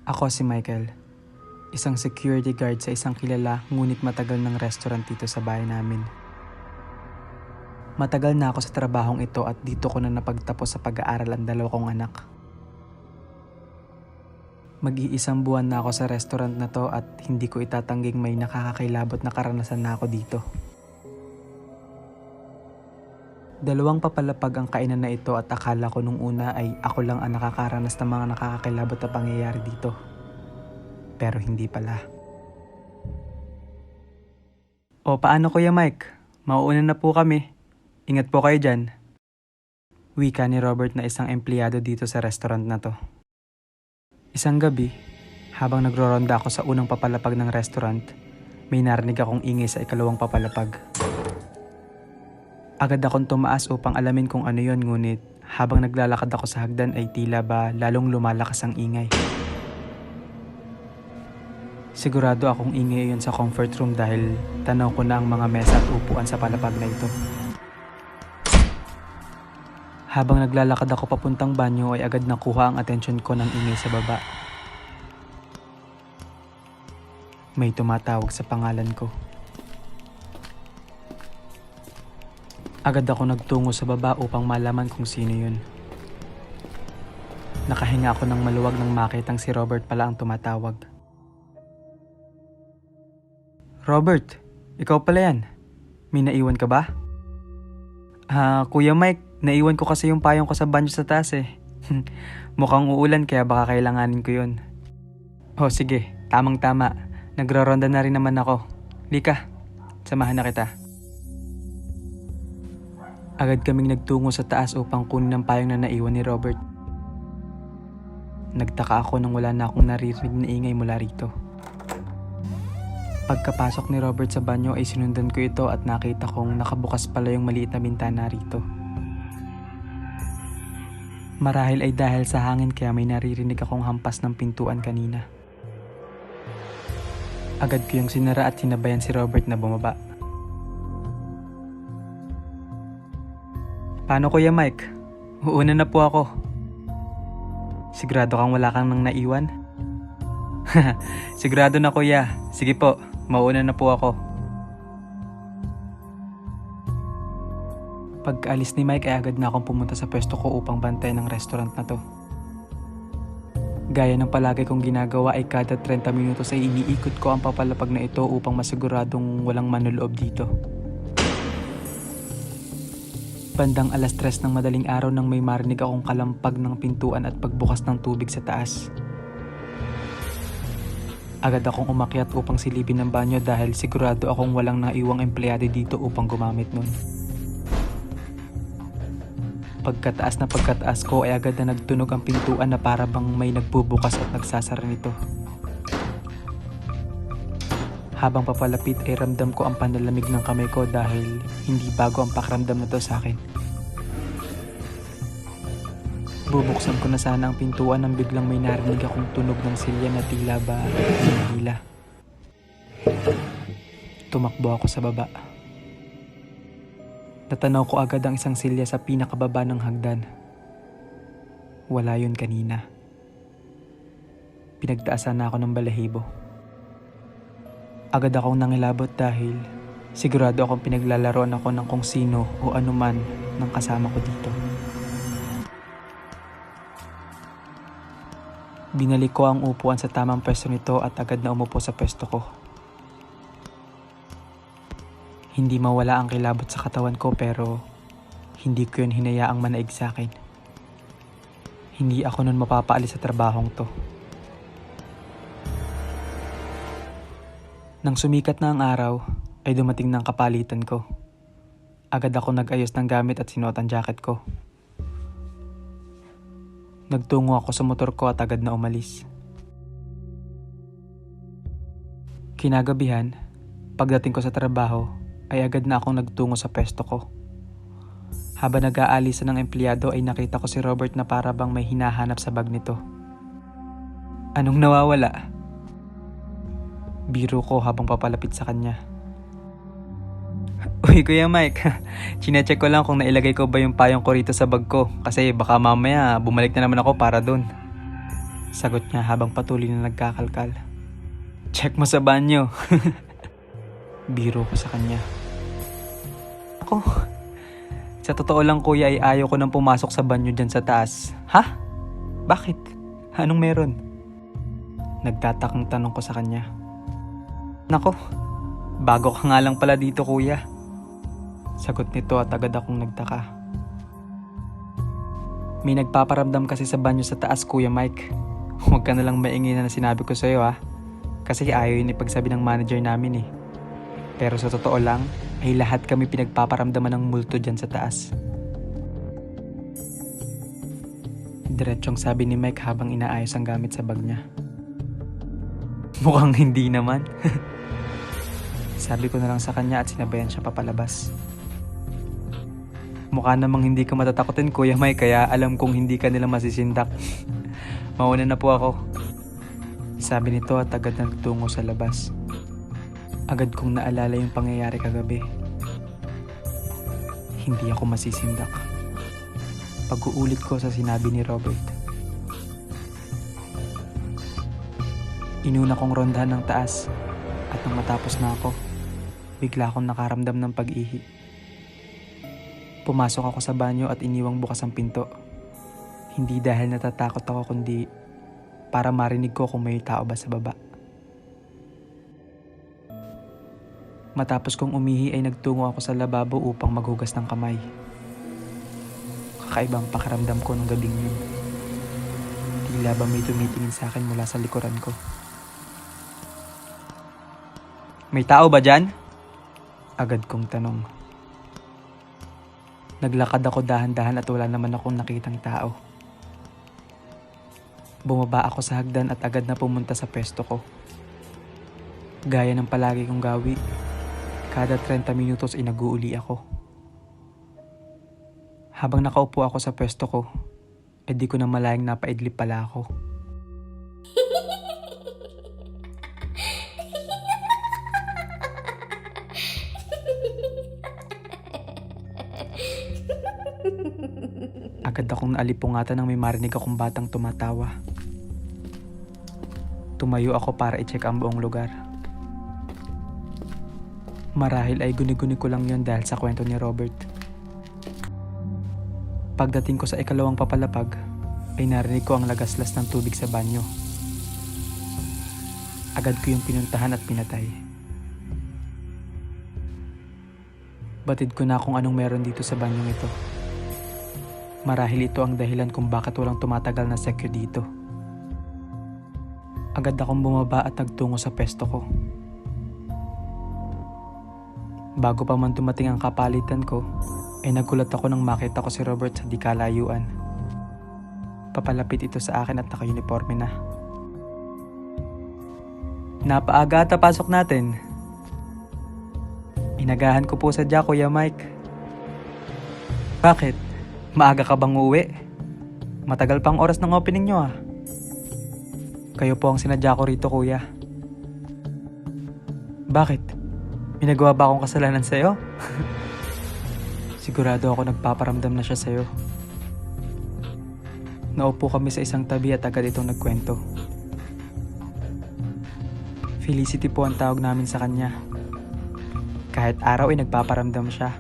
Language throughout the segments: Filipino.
Ako si Michael, isang security guard sa isang kilala ngunit matagal ng restaurant dito sa bahay namin. Matagal na ako sa trabahong ito at dito ko na napagtapos sa pag-aaral ang dalawa kong anak. Mag-iisang buwan na ako sa restaurant na to at hindi ko itatangging may nakakakilabot na karanasan na ako dito. Dalawang papalapag ang kainan na ito at akala ko nung una ay ako lang ang nakakaranas ng mga nakakakilabot na pangyayari dito. Pero hindi pala. O paano Kuya Mike? Mauuna na po kami. Ingat po kayo dyan. Wika ni Robert na isang empleyado dito sa restaurant na to. Isang gabi, habang nagro-ronda ako sa unang papalapag ng restaurant, may narinig akong ingay sa ikalawang papalapag. Agad akong tumaas upang alamin kung ano yon, ngunit habang naglalakad ako sa hagdan ay tila ba lalong lumalakas ang ingay. Sigurado akong ingay yon sa comfort room dahil tanaw ko na ang mga mesa at upuan sa palapag na ito. Habang naglalakad ako papuntang banyo ay agad nakuha ang atensyon ko ng ingay sa baba. May tumatawag sa pangalan ko. Agad ako nagtungo sa baba upang malaman kung sino yun. Nakahinga ako ng maluwag nang makitang si Robert pala ang tumatawag. Robert, ikaw pala yan. May naiwan ka ba? Kuya Mike, naiwan ko kasi yung payong ko sa banyo sa taas eh. Mukhang uulan kaya baka kailanganin ko yun. Oh sige, tamang-tama. Nagraronda na rin naman ako. Lika, samahan na kita. Agad kaming nagtungo sa taas upang kunin ang payong na naiwan ni Robert. Nagtaka ako nang wala na akong naririnig na ingay mula rito. Pagkapasok ni Robert sa banyo ay sinundan ko ito at nakita kong nakabukas pala yung maliit na bintana rito. Marahil ay dahil sa hangin kaya may naririnig akong hampas ng pintuan kanina. Agad ko yung sinara at sinabayan si Robert na bumaba. Paano Kuya Mike? Uuna na po ako. Sigurado kang wala kang nang naiwan? Sigurado na Kuya. Sige po, mauna na po ako. Pagkaalis ni Mike ay agad na akong pumunta sa pwesto ko upang bantayan ng restaurant na to. Gaya ng palagi kong ginagawa ay kada 30 minutos ay iniikot ko ang papalapag na ito upang masiguradong walang manloloob dito. Bandang 3:00 ng madaling araw nang may marinig akong kalampag ng pintuan at pagbukas ng tubig sa taas. Agad akong umakyat upang silipin ng banyo dahil sigurado akong walang naiwang empleyado dito upang gumamit nun. Pagkataas ko ay agad na nagtunog ang pintuan na para bang may nagbubukas at nagsasara nito. Habang papalapit ay ramdam ko ang panlalamig ng kamay ko dahil hindi bago ang pakiramdam na to sa akin. Bubuksan ko na sana ang pintuan nang biglang may narinig akong tunog ng silya na tila ba hinihila. Tumakbo ako sa baba. Natanaw ko agad ang isang silya sa pinakababa ng hagdan. Wala yun kanina. Pinagtaasan na ako ng balahibo. Agad akong nangilabot dahil sigurado akong pinaglalaroan ako ng kung sino o anuman ng kasama ko dito. Binalik ko ang upuan sa tamang pwesto nito at agad na umupo sa pwesto ko. Hindi mawala ang kilabot sa katawan ko pero hindi ko yun hinayaang manaig sa akin. Hindi ako nun mapapaalis sa trabahong to. Nang sumikat na ang araw, ay dumating ng kapalitan ko. Agad ako nag-ayos ng gamit at sinuot ang jacket ko. Nagtungo ako sa motor ko at agad na umalis. Kinagabihan, pagdating ko sa trabaho, ay agad na akong nagtungo sa pwesto ko. Habang nag-aalisan ng empleyado ay nakita ko si Robert na para bang may hinahanap sa bag nito. Anong nawawala? Biro ko habang papalapit sa kanya. Uy Kuya Mike, chinecheck ko lang kung nailagay ko ba yung payong ko rito sa bag ko kasi baka mamaya bumalik na naman ako para dun. Sagot niya habang patuloy na nagkakalkal. Check mo sa banyo. Biro ko sa kanya. Ako, sa totoo lang kuya ay ayaw ko nang pumasok sa banyo dyan sa taas. Ha? Bakit? Anong meron? Nagtatakang tanong ko sa kanya. Nako, bago ka nga lang pala dito kuya. Sagot nito at agad akong nagtaka. May nagpaparamdam kasi sa banyo sa taas Kuya Mike. Huwag ka nalang maingay na sinabi ko sa'yo ha. Kasi ayaw yun ipagsabi ng manager namin eh. Pero sa totoo lang, ay lahat kami pinagpaparamdaman ng multo dyan sa taas. Diretsong sabi ni Mike habang inaayos ang gamit sa bag niya. Mukhang hindi naman. Sabi ko na lang sa kanya at sinabayan siya papalabas. Mukha namang hindi ka matatakotin Kuya Mike kaya alam kong hindi ka nila masisindak. Mauna na po ako. Sabi nito at agad nagtungo sa labas. Agad kong naalala yung pangyayari kagabi. Hindi ako masisindak. Pag-uulit ko sa sinabi ni Robert. Inuna kong rondahan ng taas at nang matapos na ako, bigla akong nakaramdam ng pag-ihi. Pumasok ako sa banyo at iniwang bukas ang pinto. Hindi dahil natatakot ako kundi para marinig ko kung may tao ba sa baba. Matapos kong umihi ay nagtungo ako sa lababo upang maghugas ng kamay. Kakaibang pakiramdam ko nung gabing yun. Tila ba may tumitingin sa akin mula sa likuran ko. May tao ba dyan? Agad kong tanong. Naglakad ako dahan-dahan at wala naman akong nakitang tao. Bumaba ako sa hagdan at agad na pumunta sa pwesto ko. Gaya ng palagi kong gawi, kada 30 minutos ay nag-uuli ako. Habang nakaupo ako sa pwesto ko, di ko na malayang napaidlip pala ako. Agad akong naalipungatan nang may marinig akong batang tumatawa. Tumayo ako para i-check ang buong lugar. Marahil ay guni-guni ko lang yon dahil sa kwento ni Robert. Pagdating ko sa ikalawang papalapag, ay narinig ko ang lagaslas ng tubig sa banyo. Agad ko yung pinuntahan at pinatay. Batid ko na kung anong meron dito sa banyong ito. Marahil ito ang dahilan kung bakit walang tumatagal na sekyo dito. Agad akong bumaba at nagtungo sa pesto ko. Bago pa man dumating ang kapalitan ko, ay nagulat ako nang makita ko si Robert sa di kalayuan. Papalapit ito sa akin at naka-uniforme na. Napaaga at pasok natin. Inagahan ko po sadya Kuya Mike. Bakit? Maaga ka bang uuwi? Matagal pang oras ng opening nyo ah. Kayo po ang sinadya ko rito kuya. Bakit? May nagawa ba akong kasalanan sa'yo? Sigurado ako nagpaparamdam na siya sa'yo. Naupo kami sa isang tabi at agad itong nagkwento. Felicity po ang tawag namin sa kanya. Kahit araw ay nagpaparamdam siya.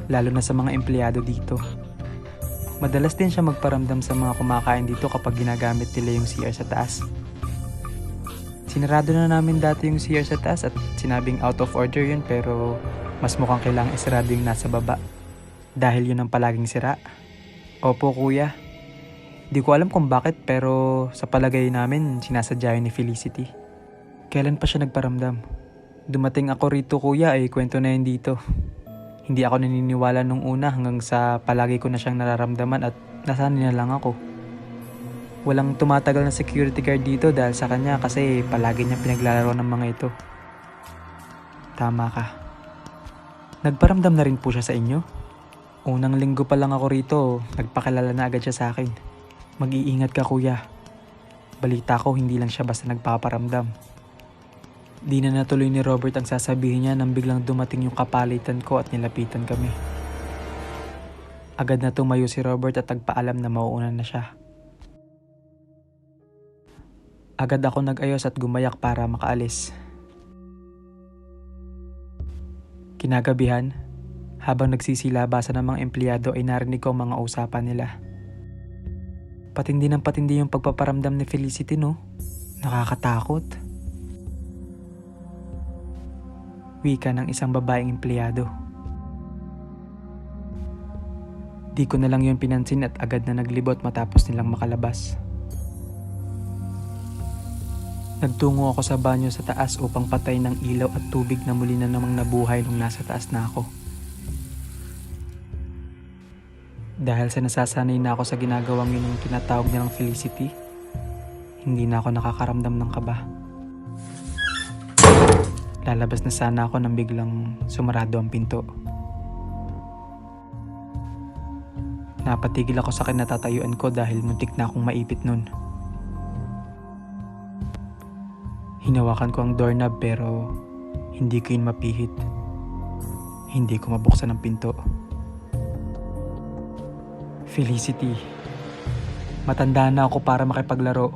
Lalo na sa mga empleyado dito. Madalas din siya magparamdam sa mga kumakain dito kapag ginagamit nila yung CR sa taas. Sinarado na namin dati yung CR sa taas at sinabing out of order yun pero mas mukhang kailangang isarado yung nasa baba. Dahil yun ang palaging sira. Opo kuya. Di ko alam kung bakit pero sa palagay namin sinasadya yun ni Felicity. Kailan pa siya nagparamdam? Dumating ako rito kuya ay kwento na yun dito. Hindi ako naniniwala nung una hanggang sa palagi ko na siyang nararamdaman at nasanay na lang ako. Walang tumatagal na security guard dito dahil sa kanya kasi palagi niya pinaglalaro ng mga ito. Tama ka. Nagparamdam na rin po siya sa inyo? Unang linggo pa lang ako rito, nagpakilala na agad siya sa akin. Mag-iingat ka kuya. Balita ko hindi lang siya basta nagpaparamdam. Di na natuloy ni Robert ang sasabihin niya nang biglang dumating yung kapalitan ko at nilapitan kami. Agad na tumayo si Robert at nagpaalam na mauunan na siya. Agad ako nag-ayos at gumayak para makaalis. Kinagabihan, habang nagsisilabasan ng mga empleyado ay narinig ko ang mga usapan nila. Patindi ng patindi yung pagpaparamdam ni Felicity, no? Nakakatakot. Wika ng isang babaeng empleyado. Di ko na lang yun pinansin at agad na naglibot matapos nilang makalabas. Nagtungo ako sa banyo sa taas upang patay ng ilaw at tubig na muli na namang nabuhay nung nasa taas na ako. Dahil sa nasasanay na ako sa ginagawang yun ng tinatawag nilang Felicity, hindi na ako nakakaramdam ng kaba. Lalabas na sana ako nang biglang sumarado ang pinto. Napatigil ako sa kinatatayuan ko dahil muntik na akong maipit nun. Hinawakan ko ang doorknob pero hindi ko yun mapihit. Hindi ko mabuksan ang pinto. Felicity, matanda na ako para makipaglaro.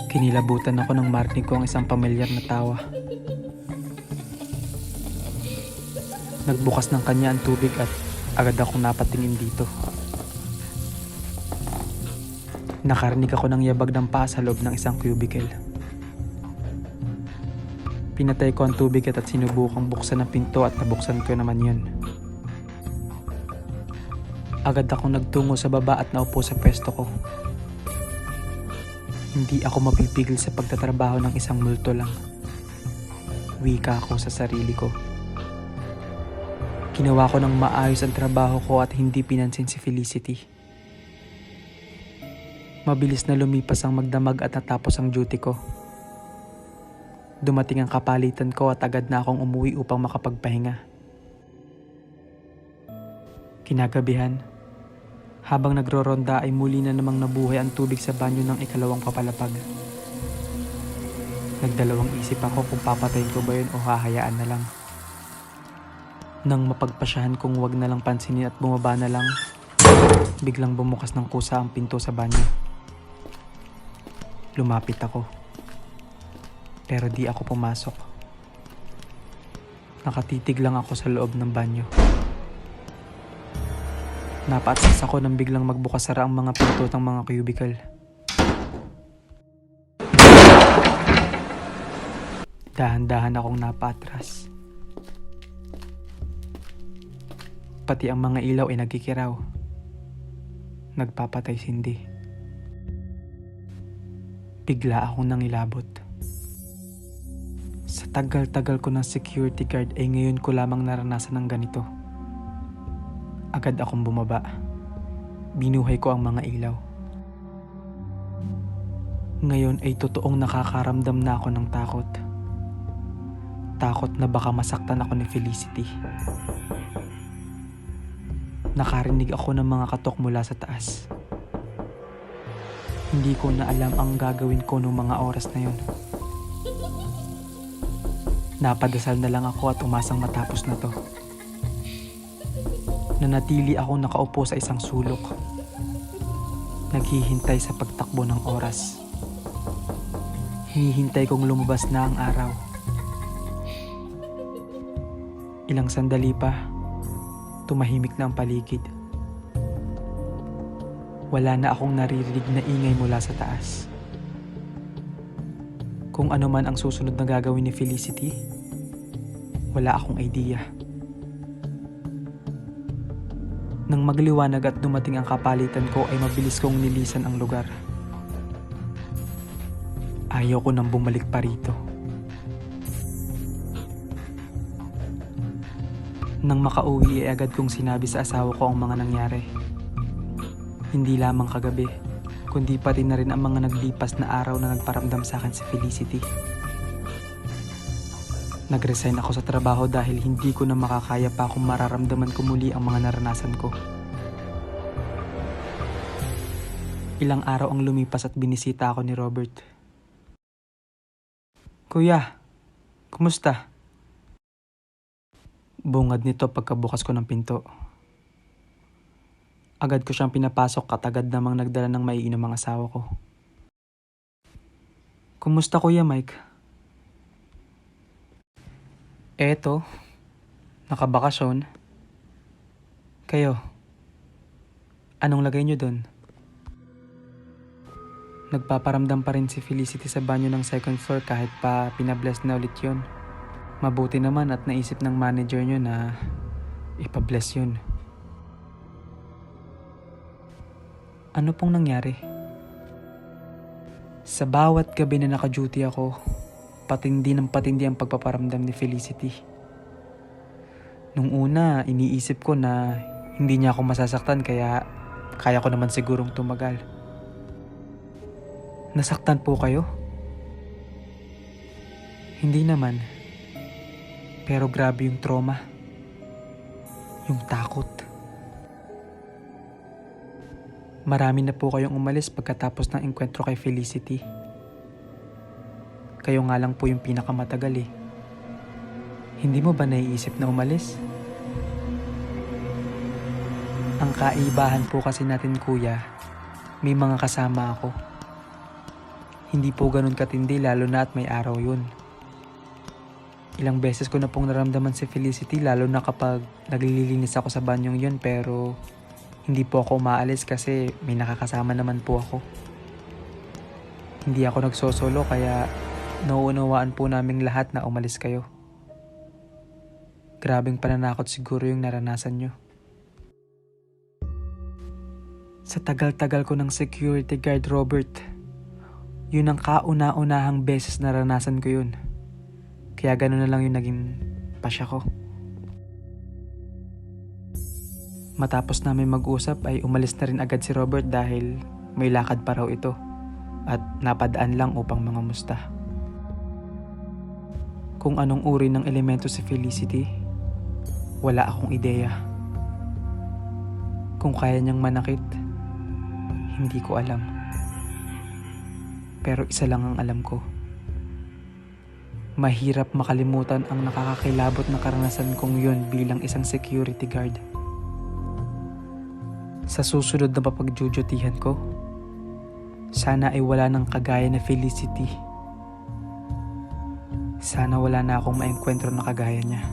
Kinilabutan ako nang marinig ko ang isang pamilyar na tawa. Nagbukas ng kanya ang tubig at agad akong napatingin dito. Nakarinig ako ng yabag ng paa sa loob ng isang cubicle. Pinatay ko ang tubig at sinubukang buksan ang pinto at nabuksan ko naman yun. Agad akong nagtungo sa baba at naupo sa pwesto ko. Hindi ako mapipigil sa pagtatrabaho ng isang multo lang. Wika ako sa sarili ko. Ginawa ko ng maayos ang trabaho ko at hindi pinansin si Felicity. Mabilis na lumipas ang magdamag at natapos ang duty ko. Dumating ang kapalitan ko at agad na akong umuwi upang makapagpahinga. Kinagabihan, habang nagro-ronda ay muli na namang nabuhay ang tubig sa banyo ng ikalawang papalapag. Nagdalawang isip ako kung papatayin ko ba yun o hahayaan na lang. Nang mapagpasyahan kong wag na lang pansinin at bumaba na lang, biglang bumukas ng kusa ang pinto sa banyo. Lumapit ako. Pero di ako pumasok. Nakatitig lang ako sa loob ng banyo. Napaatsas ako nang biglang magbukas-sara ang mga pinto ng mga cubicle. Dahan-dahan akong napaatras. Pati ang mga ilaw ay nagkikiraw. Nagpapatay sindi. Bigla akong nangilabot. Sa tagal-tagal ko ng security guard ay ngayon ko lamang naranasan ng ganito. Agad akong bumaba. Binuhay ko ang mga ilaw. Ngayon ay totoong nakakaramdam na ako ng takot. Takot na baka masaktan ako ni Felicity. Nakarinig ako ng mga katok mula sa taas. Hindi ko na alam ang gagawin ko noong mga oras na yun. Napadasal na lang ako at umasang matapos na to. Nanatili ako nakaupo sa isang sulok. Naghihintay sa pagtakbo ng oras. Hinihintay kong lumabas na ang araw. Ilang sandali pa, tumahimik na ang paligid. Wala na akong naririnig na ingay mula sa taas. Kung ano man ang susunod na gagawin ni Felicity, wala akong idea. Nang magliwanag at dumating ang kapalitan ko ay mabilis kong nilisan ang lugar. Ayaw ko nang bumalik pa rito. Nang makauwi ay agad kong sinabi sa asawa ko ang mga nangyari. Hindi lamang kagabi, kundi pati na rin ang mga naglipas na araw na nagparamdam sa akin si Felicity. Nag-resign ako sa trabaho dahil hindi ko na makakaya pa kung mararamdaman ko muli ang mga naranasan ko. Ilang araw ang lumipas at binisita ako ni Robert. Kuya, kumusta? Bungad nito pagkabukas ko ng pinto. Agad ko siyang pinapasok at agad namang nagdala ng maiinom ang asawa ko. Kumusta Kuya Mike? Eto, nakabakasyon. Kayo, anong lagay nyo dun? Nagpaparamdam pa rin si Felicity sa banyo ng second floor kahit pa pinabless na ulit yun. Mabuti naman at naisip ng manager nyo na ipabless yun. Ano pong nangyari? Sa bawat gabi na naka-duty ako, patindi ng patindi ang pagpaparamdam ni Felicity. Nung una, iniisip ko na hindi niya ako masasaktan kaya kaya ko naman sigurong tumagal. Nasaktan po kayo? Hindi naman. Pero grabe yung trauma. Yung takot. Marami na po kayong umalis pagkatapos ng engkwentro kay Felicity. Kayo nga lang po yung pinakamatagal eh. Hindi mo ba naiisip na umalis? Ang kaibahan po kasi natin kuya, may mga kasama ako. Hindi po ganun katindi lalo na at may araw yun. Ilang beses ko na pong naramdaman si Felicity lalo na kapag naglilinis ako sa banyong yun pero hindi po ako umaalis kasi may nakakasama naman po ako. Hindi ako nagsosolo kaya nauunawaan po naming lahat na umalis kayo. Grabeng pananakot siguro yung naranasan nyo. Sa tagal-tagal ko ng security guard Robert, yun ang kauna-unahang beses naranasan ko yun. Kaya gano'n na lang yung naging pasya ko. Matapos namin mag-usap ay umalis na rin agad si Robert dahil may lakad pa raw ito at napadaan lang upang mangamusta. Kung anong uri ng elemento si Felicity, wala akong ideya. Kung kaya niyang manakit, hindi ko alam. Pero isa lang ang alam ko. Mahirap makalimutan ang nakakakilabot na karanasan kong yun bilang isang security guard. Sa susunod na papagjujutihan ko, sana ay wala nang kagaya na Felicity. Sana wala na akong maengkwentro na kagaya niya.